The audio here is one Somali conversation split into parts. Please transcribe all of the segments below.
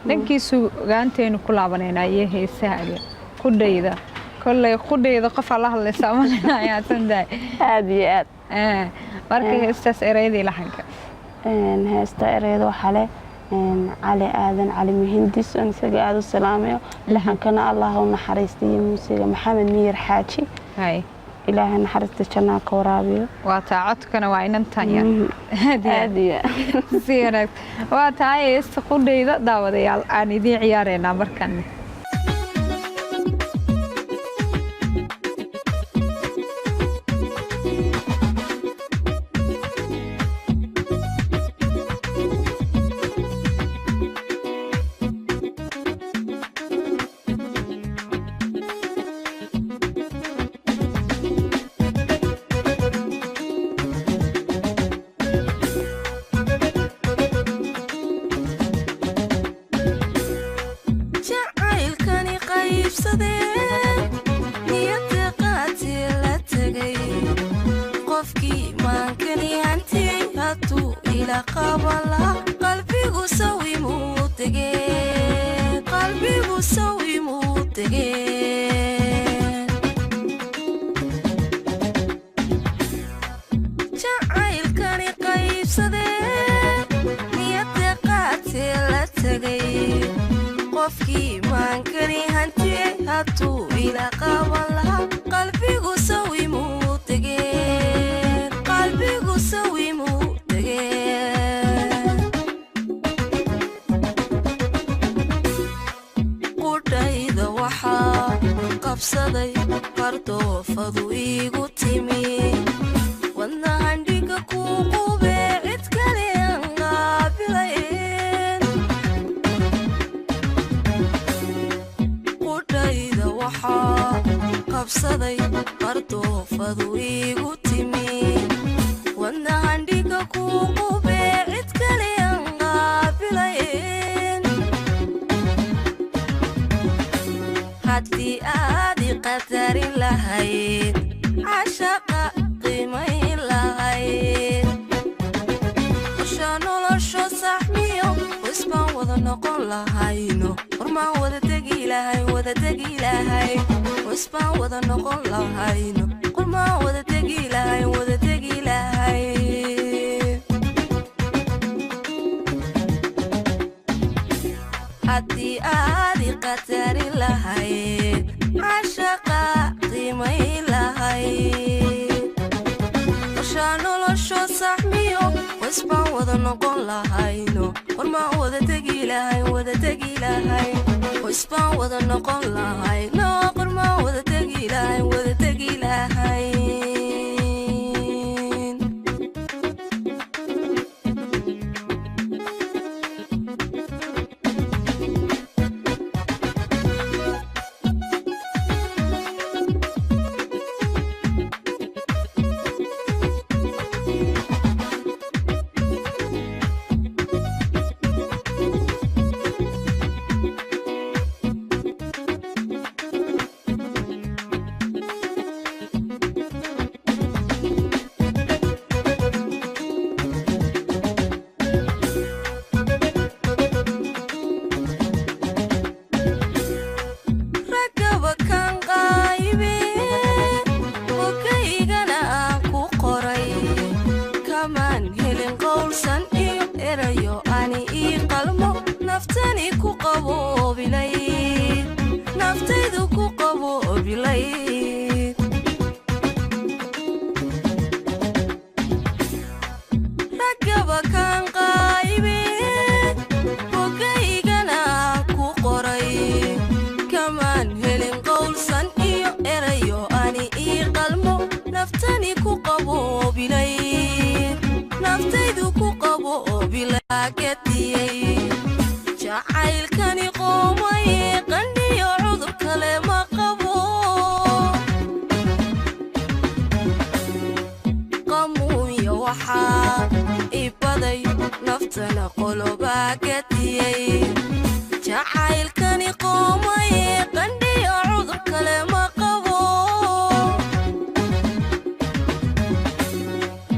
dhankii suugaanteenu ku laabanayna iyo heesahaaga qudhayda kolley qudhayda qof la hadlaysa ma leeyahay tanday aad iyo aad marka heestaas ereydii lahanka heesta ereyda waxa leh علي آذن علي مهندس أنسجى هذا السلام لحن كان الله ونحرستي موسيقى محمد مير حاجي هاي إله نحرست جنا كورابيو وتعطك أنا وين أنت يعني هذه زينك وتعي استقول إذا داود يال أنا دي عيارنا بركني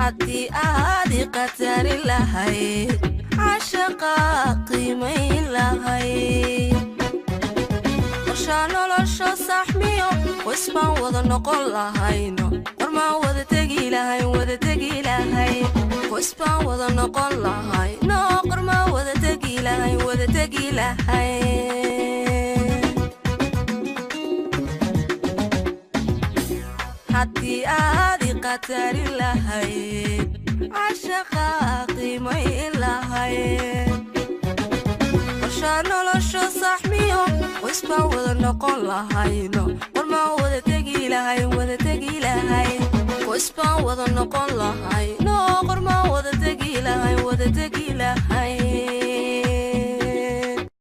haddii aad i qatari lahayd cashaqaaqi qiimay lahay qorshaano nolosho saxmiyo wasbaan wada noqon lahayno qormaan wada tegi lahay wasbaan wada noqon lahayno qormaan wada tegi lahay haddii aad i qatarin lahayd cashaqa qiimay lahayd qorshaan nolosho saxmiyo wasbaan wada noqon lahayno qormaan wada tegi lahay wasbaan wada noqon lahayno qormaan wada tegi lahay